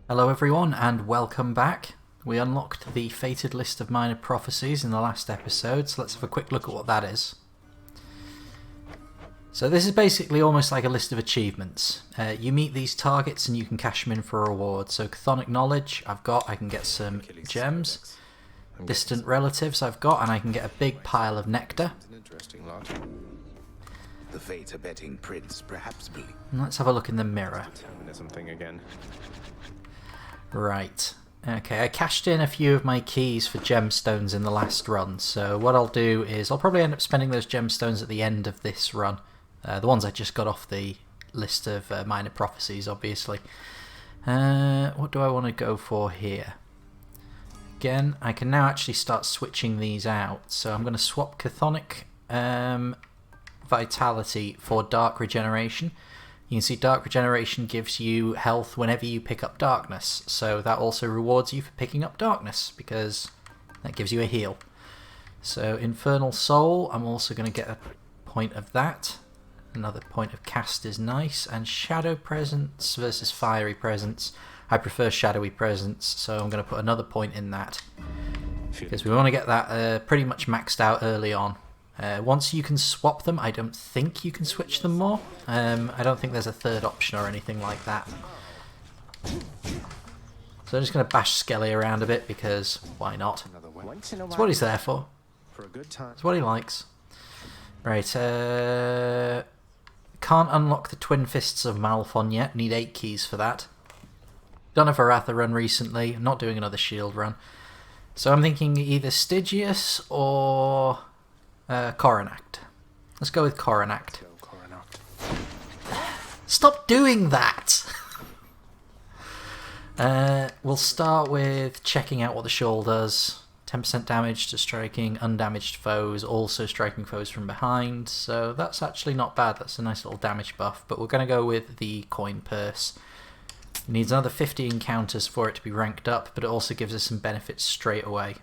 Hello everyone and welcome back. We unlocked the Fated List of Minor Prophecies in the last episode, so let's have a quick look at what that is. So this is basically almost like a list of achievements. You meet these targets and you can cash them in for a reward. So Chthonic Knowledge I've got, I can get some gems. Distant Relatives I've got, and I can get a big pile of nectar. The fate-abetting prince perhaps be. And let's have a look in the mirror. Thing again. Right. Okay, I cashed in a few of my keys for gemstones in the last run, so what I'll do is I'll probably end up spending those gemstones at the end of this run. The ones I just got off the list of minor prophecies, obviously. What do I want to go for here? Again, I can now actually start switching these out, so I'm going to swap Chthonic Vitality for Dark Regeneration. You can see Dark Regeneration gives you health whenever you pick up darkness, so that also rewards you for picking up darkness, because that gives you a heal. So Infernal Soul, I'm also going to get a point of that. Another point of cast is nice, and Shadow Presence versus Fiery Presence. I prefer Shadowy Presence, so I'm going to put another point in that, because we want to get that pretty much maxed out early on. Once you can swap them, I don't think you can switch them more. I don't think there's a third option or anything like that. So I'm just going to bash Skelly around a bit, because why not? That's what he's there for. That's what he likes. Right, can't unlock the Twin Fists of Malphon yet. Need 8 keys for that. Done a Varatha run recently. I'm not doing another shield run. So I'm thinking either Stygius or Coronact. Let's go with Coronact. Stop doing that! We'll start with checking out what the shawl does. 10% damage to striking undamaged foes, also striking foes from behind. So that's actually not bad. That's a nice little damage buff. But we're going to go with the coin purse. It needs another 50 encounters for it to be ranked up, but it also gives us some benefits straight away.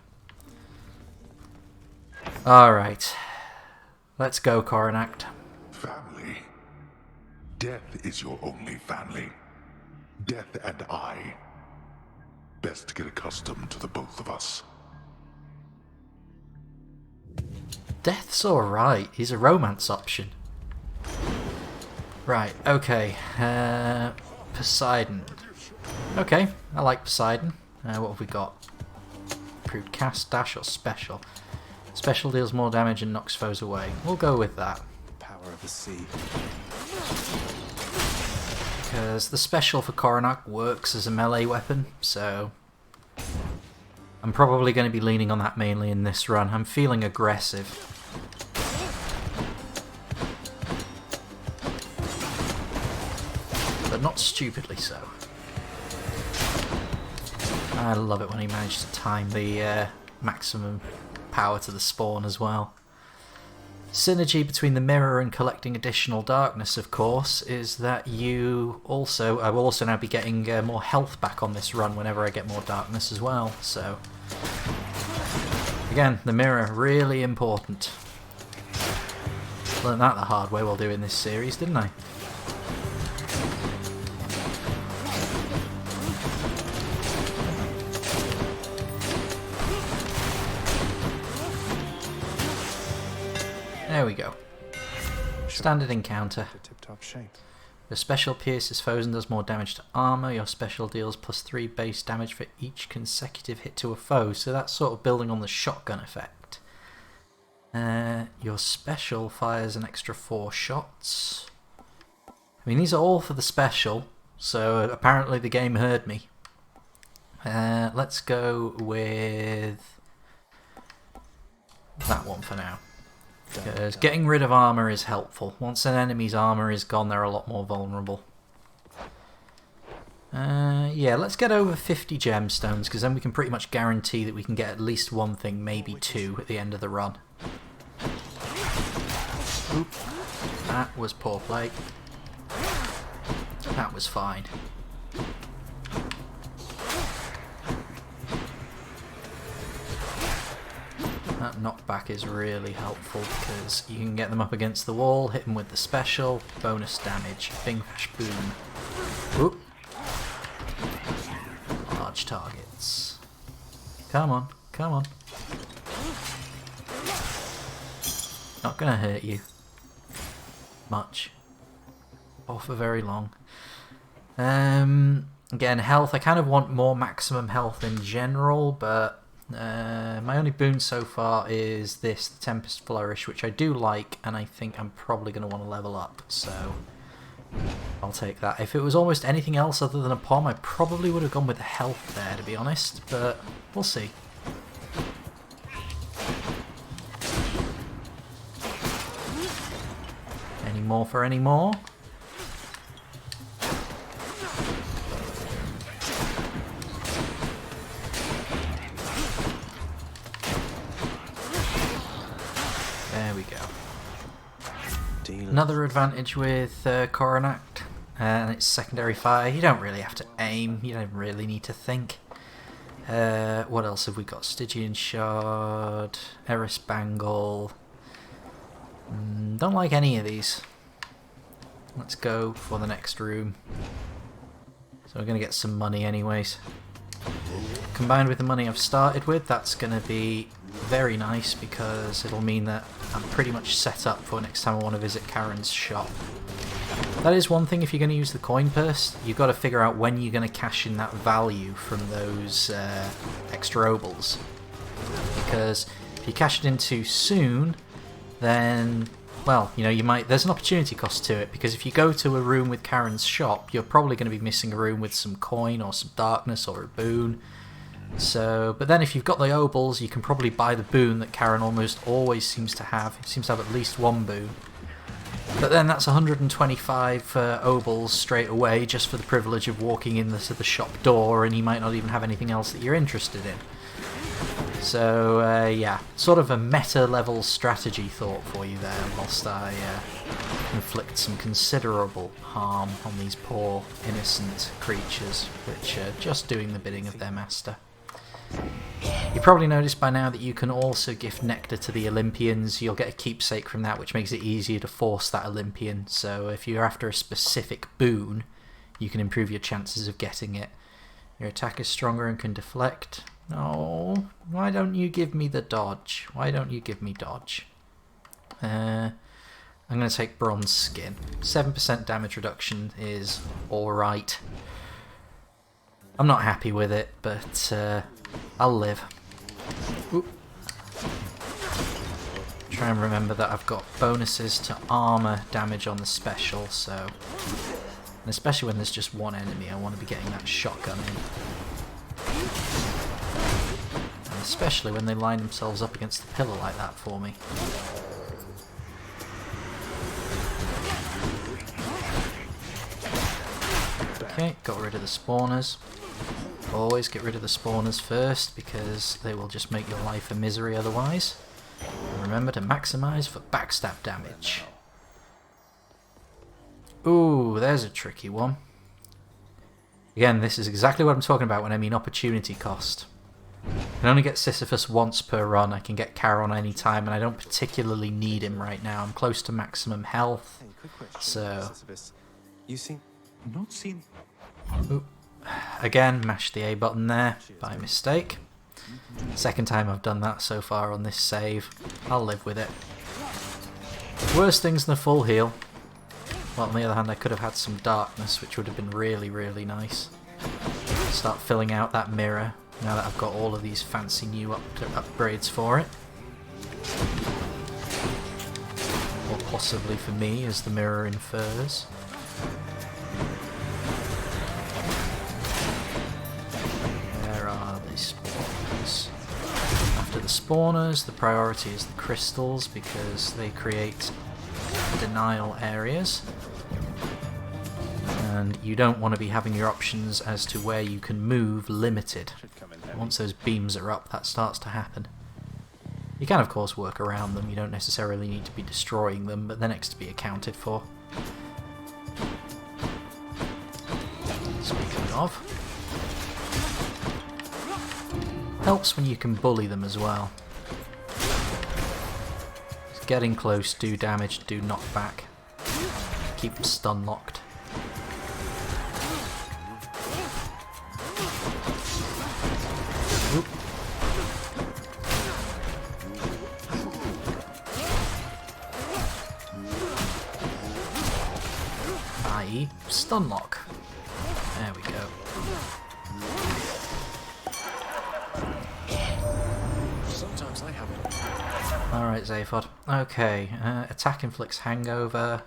Alright. Let's go, Coronact. Family. Death is your only family. Death and I. Best get accustomed to the both of us. Death's alright. He's a romance option. Right, okay. Poseidon. Okay, I like Poseidon. What have we got? Improved cast, dash, or special? Special deals more damage and knocks foes away. We'll go with that. Power of the sea. Because the special for Coronac works as a melee weapon, so I'm probably going to be leaning on that mainly in this run. I'm feeling aggressive. But not stupidly so. I love it when he managed to time the maximum power to the spawn as well. Synergy between the mirror and collecting additional darkness, of course, is that I will also now be getting more health back on this run whenever I get more darkness as well. So again, the mirror, really important. Learned that the hard way while doing this series, didn't I? There we go. Standard encounter. Tip-top shape. Your special pierces foes and does more damage to armor. Your special deals +3 base damage for each consecutive hit to a foe. So that's sort of building on the shotgun effect. Your special fires an extra 4 shots. I mean, these are all for the special, so apparently the game heard me. Let's go with that one for now. Because getting rid of armor is helpful. Once an enemy's armor is gone, they're a lot more vulnerable. Yeah, let's get over 50 gemstones, because then we can pretty much guarantee that we can get at least one thing, maybe 2, at the end of the run. Oop. That was poor play. That was fine. That knockback is really helpful because you can get them up against the wall, hit them with the special, bonus damage, bing, bash, boom. Oop. damage targets. Come on, come on. Not gonna hurt you much, or for very long. Again, health, I kind of want more maximum health in general, but my only boon so far is this, the Tempest Flourish, which I do like, and I think I'm probably going to want to level up, so I'll take that. If it was almost anything else other than a POM, I probably would have gone with the health there, to be honest, but we'll see. Any more for any more? There we go. Another advantage with Coronact and its secondary fire, you don't really have to aim, you don't really need to think. What else have we got? Stygian Shard, Eris Bangle. Don't like any of these. Let's go for the next room. So we're going to get some money anyways. Combined with the money I've started with, that's going to be very nice because it'll mean that I'm pretty much set up for next time I want to visit Karen's shop. That is one thing, if you're going to use the coin purse, you've got to figure out when you're going to cash in that value from those extra obols. Because if you cash it in too soon, then, well, you know, you might, there's an opportunity cost to it, because if you go to a room with Karen's shop, you're probably going to be missing a room with some coin or some darkness or a boon. So, but then if you've got the obols, you can probably buy the boon that Karen almost always seems to have. He seems to have at least one boon. But then that's 125 obols straight away just for the privilege of walking into the shop door, and you might not even have anything else that you're interested in. So, yeah, sort of a meta-level strategy thought for you there, whilst I inflict some considerable harm on these poor, innocent creatures, which are just doing the bidding of their master. You probably noticed by now that you can also gift nectar to the Olympians. You'll get a keepsake from that, which makes it easier to force that Olympian. So if you're after a specific boon, you can improve your chances of getting it. Your attack is stronger and can deflect. Oh, why don't you give me the dodge? Why don't you give me dodge? I'm going to take Bronze Skin. 7% damage reduction is alright. I'm not happy with it, but I'll live. Oop. Try and remember that I've got bonuses to armor damage on the special, so... And especially when there's just one enemy, I want to be getting that shotgun in. And especially when they line themselves up against the pillar like that for me. Okay, got rid of the spawners. Always get rid of the spawners first, because they will just make your life a misery otherwise. And remember to maximise for backstab damage. Ooh, there's a tricky one. Again, this is exactly what I'm talking about when I mean opportunity cost. I can only get Sisyphus once per run, I can get Charon any time, and I don't particularly need him right now. I'm close to maximum health, so... You seem not seen. Ooh. Again, mashed the A button there by mistake. Second time I've done that so far on this save. I'll live with it. Worse things than a full heal. Well, on the other hand, I could have had some darkness, which would have been really, really nice. Start filling out that mirror now that I've got all of these fancy new upgrades for it. Or possibly for me, as the mirror infers. Spawners. After the spawners, the priority is the crystals, because they create denial areas, and you don't want to be having your options as to where you can move limited. Once those beams are up, that starts to happen. You can of course work around them, you don't necessarily need to be destroying them, but they're next to be accounted for. Speaking of, helps when you can bully them as well. Just getting close, do damage, do knockback. Keep them stun locked. need stun lock. There we go. Sometimes I have it. Alright, Zaphod. Okay, attack inflicts hangover.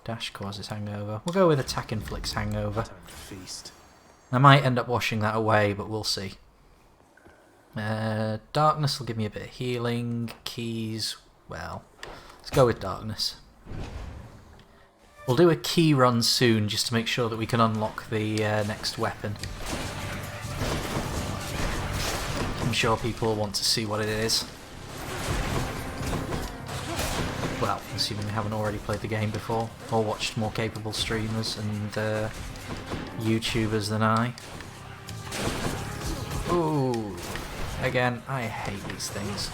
Dash causes hangover. We'll go with attack inflicts hangover. Time to feast. I might end up washing that away, but we'll see. Darkness will give me a bit of healing. Keys, well, let's go with darkness. We'll do a key run soon just to make sure that we can unlock the next weapon. I'm sure people will want to see what it is. Well, assuming they haven't already played the game before, or watched more capable streamers and YouTubers than I. Ooh, again, I hate these things.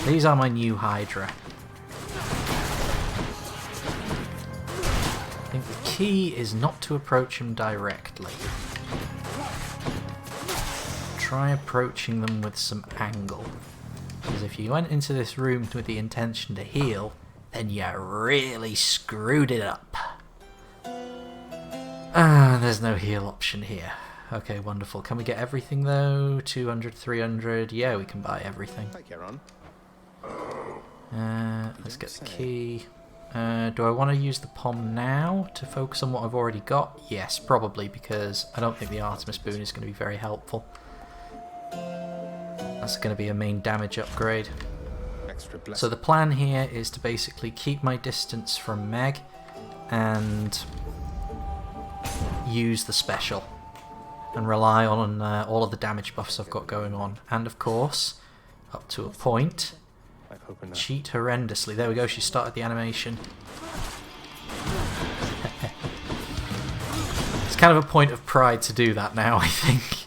These are my new Hydra. I think the key is not to approach them directly. Try approaching them with some angle. Because if you went into this room with the intention to heal, then you really screwed it up. Ah, there's no heal option here. Okay, wonderful. Can we get everything though? 200, 300. Yeah, we can buy everything. Hi, Charon. Let's get the key. Do I want to use the POM now to focus on what I've already got? Yes, probably, because I don't think the Artemis boon is going to be very helpful. That's going to be a main damage upgrade. Extra blessing. So the plan here is to basically keep my distance from Meg and use the special and rely on all of the damage buffs I've got going on. And of course, up to a point, I've opened up. cheat horrendously. There we go, she started the animation. It's kind of a point of pride to do that now, I think.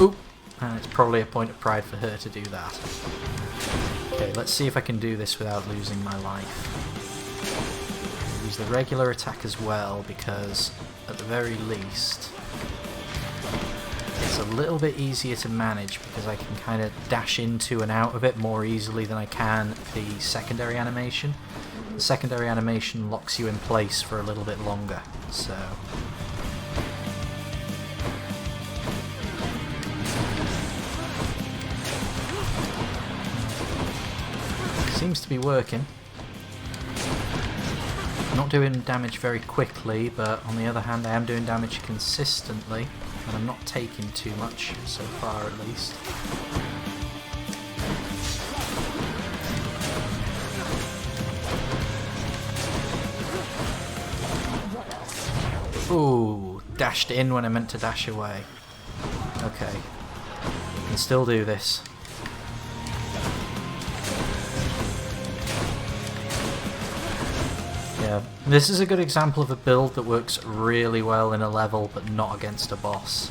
Oop. And it's probably a point of pride for her to do that. Okay, let's see if I can do this without losing my life. Use the regular attack as well, because at the very least it's a little bit easier to manage because I can kind of dash into and out of it more easily than I can the secondary animation. The secondary animation locks you in place for a little bit longer, so... Seems to be working. Not doing damage very quickly, but on the other hand I am doing damage consistently, and I'm not taking too much, so far at least. Ooh, dashed in when I meant to dash away. Okay, can still do this. Yeah, this is a good example of a build that works really well in a level, but not against a boss.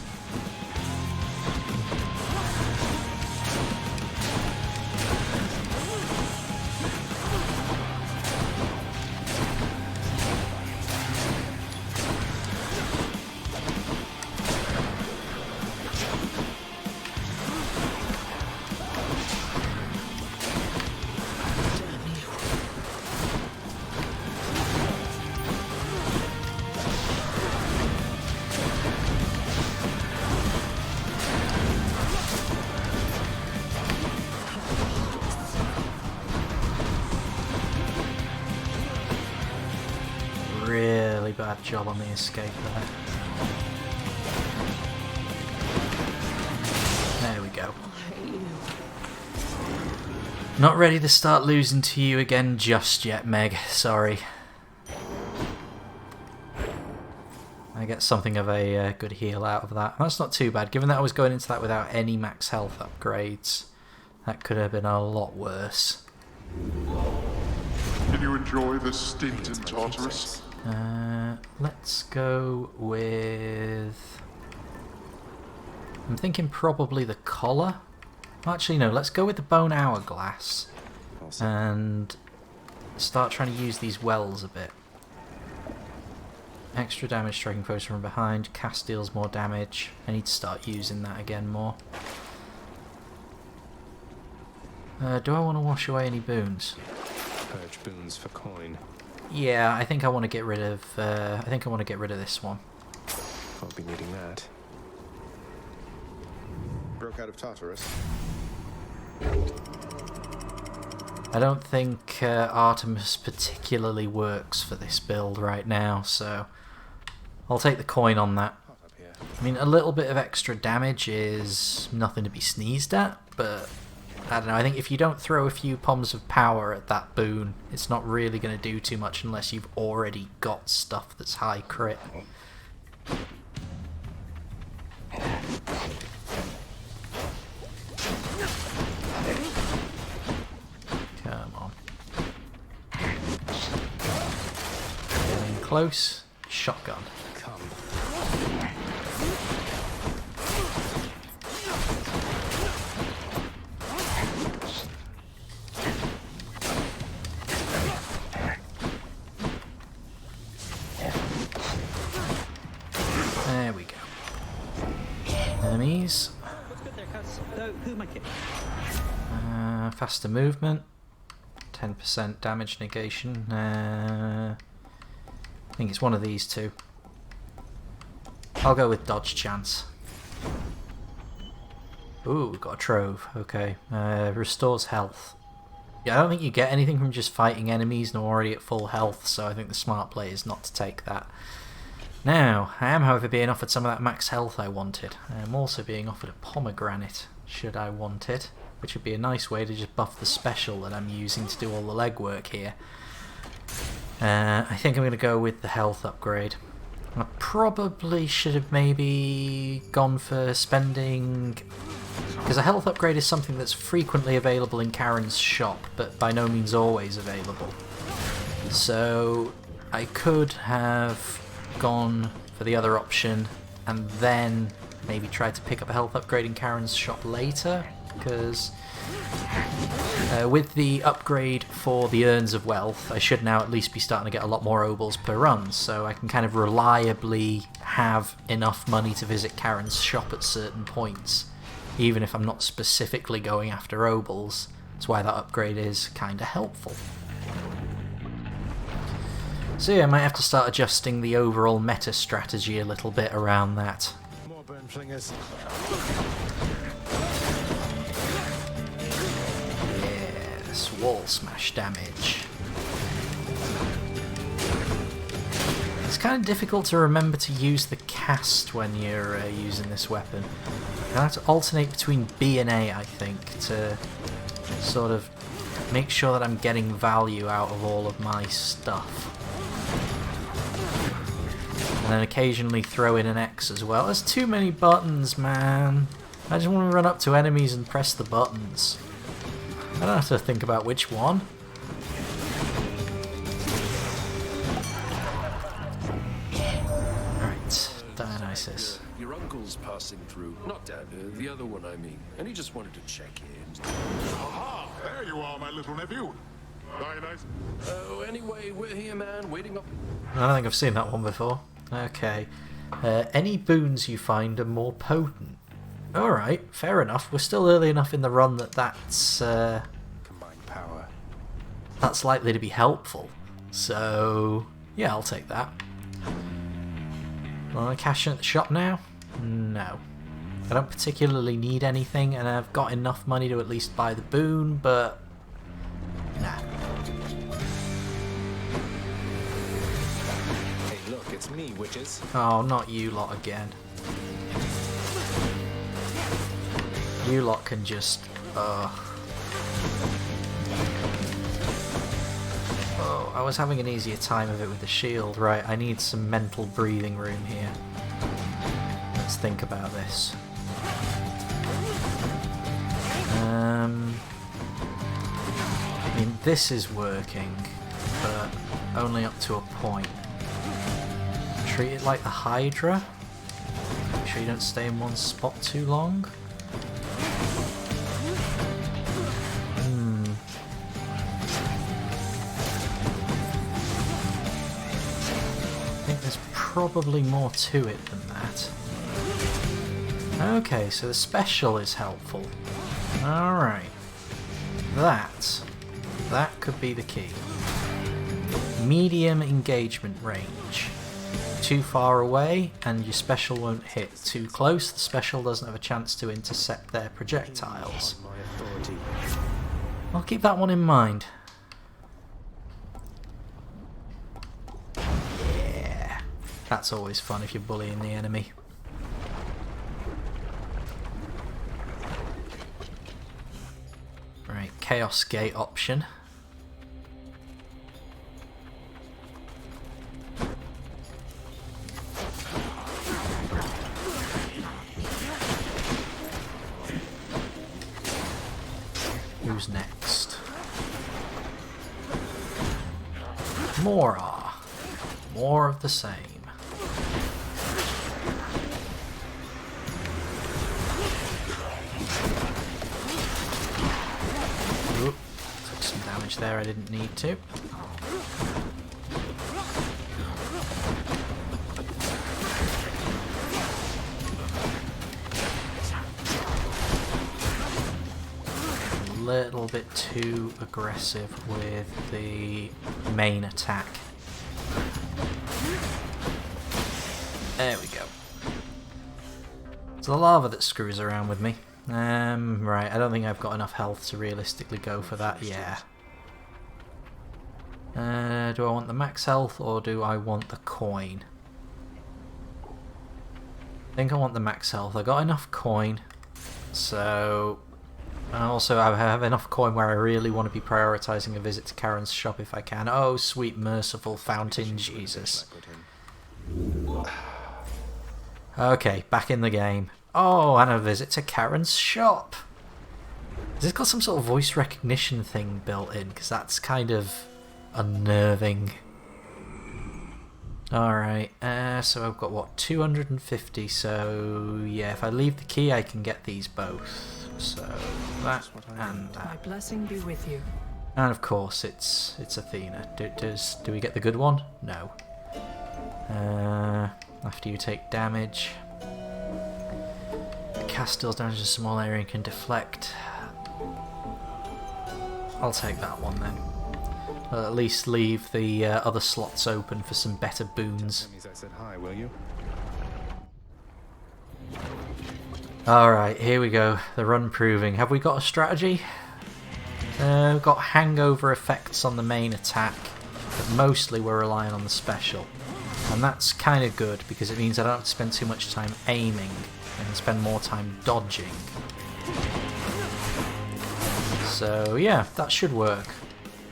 Really bad job on the escape there. There we go. Not ready to start losing to you again just yet, Meg. Sorry. I get something of a good heal out of that. That's not too bad, given that I was going into that without any max health upgrades. That could have been a lot worse. Did you enjoy the stint in Tartarus? Let's go with... I'm thinking probably the collar. Actually, no, let's go with the bone hourglass and start trying to use these wells a bit. Extra damage striking foes from behind, cast deals more damage. I need to start using that again more. Do I want to wash away any boons? Purge boons for coin. Yeah, I think I want to get rid of. This one. Won't be needing that. Broke out of Tartarus. I don't think Artemis particularly works for this build right now, so I'll take the coin on that. I mean, a little bit of extra damage is nothing to be sneezed at, but I don't know, I think if you don't throw a few bombs of power at that boon, it's not really going to do too much unless you've already got stuff that's high crit. Come on. Getting close. Shotgun. Come. There we go. Enemies. Faster movement. 10% damage negation. I think it's one of these two. I'll go with dodge chance. Ooh, we've got a trove. Okay. Restores health. Yeah, I don't think you get anything from just fighting enemies and already at full health, so I think the smart play is not to take that. Now, I am however being offered some of that max health I wanted. I am also being offered a pomegranate, should I want it, which would be a nice way to just buff the special that I'm using to do all the legwork here. I think I'm going to go with the health upgrade. I probably should have maybe gone for spending... because a health upgrade is something that's frequently available in Karen's shop, but by no means always available. So I could have gone for the other option and then maybe tried to pick up a health upgrade in Karen's shop later, because with the upgrade for the Urns of Wealth I should now at least be starting to get a lot more obols per run, so I can kind of reliably have enough money to visit Karen's shop at certain points, even if I'm not specifically going after obols. That's why that upgrade is kind of helpful. So yeah, I might have to start adjusting the overall meta strategy a little bit around that. More burn flingers. Yes, wall smash damage. It's kind of difficult to remember to use the cast when you're using this weapon. I have to alternate between B and A, I think, to sort of make sure that I'm getting value out of all of my stuff. And then occasionally throw in an X as well. There's too many buttons, man. I just want to run up to enemies and press the buttons. I don't have to think about which one. Alright, Dionysus. Your uncle's passing through. Not Dad, the other one I mean. And he just wanted to check in. Aha! There you are, my little nephew. Dionysus. Oh, anyway, we're here, man, waiting up. I don't think I've seen that one before. Okay. Any boons you find are more potent. Alright, fair enough. We're still early enough in the run that that's Combined power. that's likely to be helpful. So, yeah, I'll take that. Want to cash in at the shop now? No. I don't particularly need anything, and I've got enough money to at least buy the boon, but... nah. Hey, look, it's me, witches. Oh, not you lot again. You lot can just... oh, I was having an easier time of it with the shield. Right, I need some mental breathing room here. Let's think about this. I mean, this is working, but only up to a point. Treat it like the Hydra. Make sure you don't stay in one spot too long. I think there's probably more to it than that. Okay, so the special is helpful. Alright. That could be the key. medium engagement range. Too far away and your special won't hit. Too close, the special doesn't have a chance to intercept their projectiles. My authority. I'll keep that one in mind. Yeah, that's always fun if you're bullying the enemy. Right, Chaos Gate option. Who's next? More of the same. Oop, took some damage there I didn't need to. Little bit too aggressive with the main attack. There we go. It's the lava that screws around with me. Right, I don't think I've got enough health to realistically go for that. Yeah. Do I want the max health or do I want the coin? I think I want the max health. I got enough coin, so... And also I have enough coin where I really want to be prioritising a visit to Karen's shop if I can. Oh, sweet merciful fountain Jesus. Okay, back in the game. Oh, and a visit to Karen's shop. Has this got some sort of voice recognition thing built in? Because that's kind of unnerving. Alright, so I've got what, 250, so yeah, if I leave the key I can get these both. So that and that. My blessing be with you. And of course it's Athena. Do we get the good one? No. After you take damage, the cast deals damage in a small area and can deflect. I'll take that one then. I'll at least leave the other slots open for some better boons. I said hi, will you? Alright, here we go. The run proving. Have we got a strategy? We've got hangover effects on the main attack, but mostly we're relying on the special. And that's kind of good because it means I don't have to spend too much time aiming and spend more time dodging. So yeah, that should work.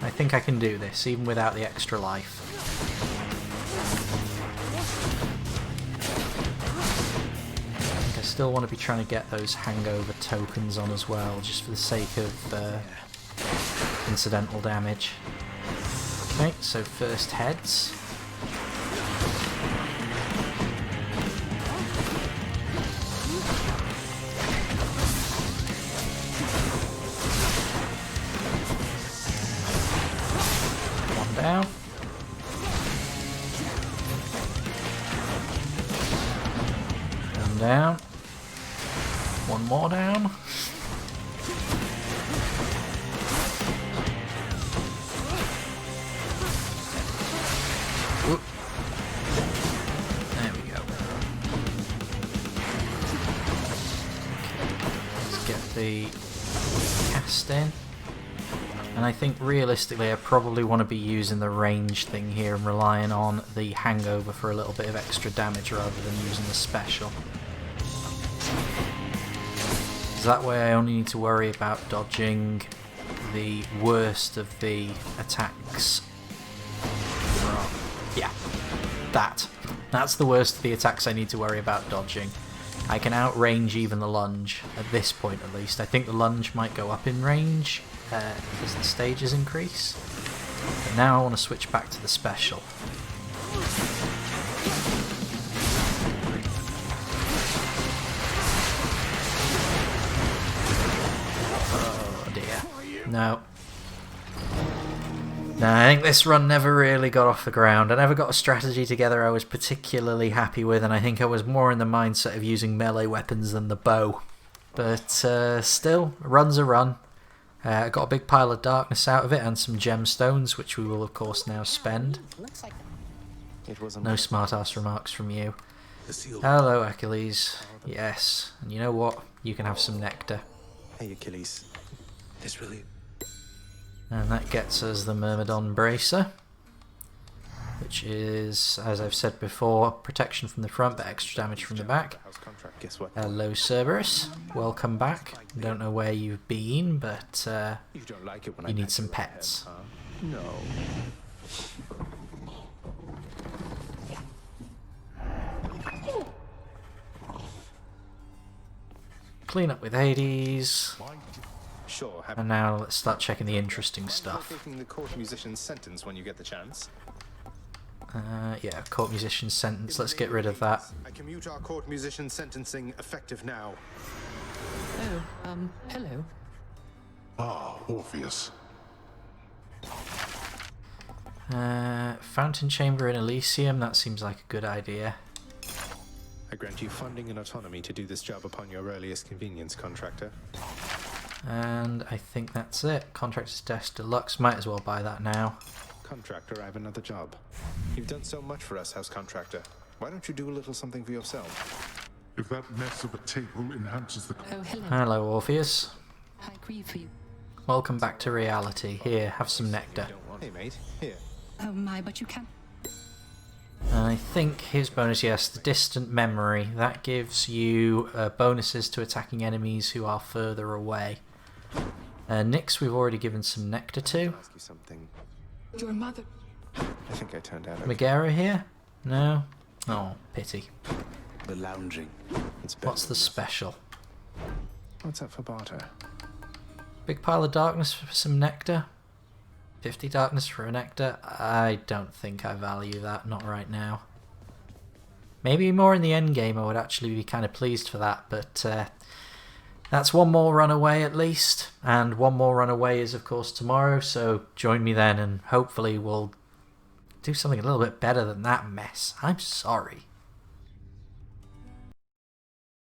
I think I can do this even without the extra life. I still want to be trying to get those hangover tokens on as well, just for the sake of incidental damage. Okay, so first heads. One down. One down. One more down. Whoop. There we go. Let's get the cast in. And I think realistically I probably want to be using the range thing here and relying on the hangover for a little bit of extra damage rather than using the special. That way I only need to worry about dodging the worst of the attacks. Yeah, that's the worst of the attacks I need to worry about dodging. I can outrange even the lunge, at this point at least. I think the lunge might go up in range as the stages increase. But now I want to switch back to the special. No. No, I think this run never really got off the ground. I never got a strategy together I was particularly happy with, and I think I was more in the mindset of using melee weapons than the bow. But still, a run's a run. I got a big pile of darkness out of it and some gemstones, which we will of course now spend. Looks like It wasn't No smart-ass remarks from you. The seal. Hello, Achilles. Yes, and you know what? You can have some nectar. Hey, Achilles. This really. And that gets us the Myrmidon Bracer, which is, as I've said before, protection from the front but extra damage from the back. House contract. Guess what? Hello, Cerberus. Welcome back. Don't know where you've been, but You don't like it when you I need pat some your head, pets. huh? No. Clean up with Hades. Sure. And now let's start checking the interesting Mind stuff. locating the court musician's sentence when you get the chance. Yeah, court musician's sentence. Let's get rid of that. I commute our court musician sentencing effective now. oh, hello. Ah, Orpheus. Fountain Chamber in Elysium. That seems like a good idea. I grant you funding and autonomy to do this job upon your earliest convenience, contractor. And I think that's it. Contractor's Desk Deluxe. Might as well buy that now. Contractor, I have another job. You've done so much for us, House Contractor. Why don't you do a little something for yourself? If that mess of a table enhances the... Oh, hello. Hello, Orpheus. I grieve for you. Welcome back to reality. Here, have some nectar. Hey, mate. Here. Oh my, but you can. And I think his bonus, yes, the distant memory. That gives you bonuses to attacking enemies who are further away. Nyx, we've already given some nectar to. Ask you something. Your mother. I think I turned out okay. Megara here? No? Oh, pity. The lounging. It's better What's the than nothing. special? What's up for barter? Big pile of darkness for some nectar? 50 darkness for a nectar? I don't think I value that, not right now. Maybe more in the end game I would actually be kind of pleased for that, but that's one more run away at least, and one more run away is of course tomorrow, so join me then and hopefully we'll do something a little bit better than that mess. I'm sorry.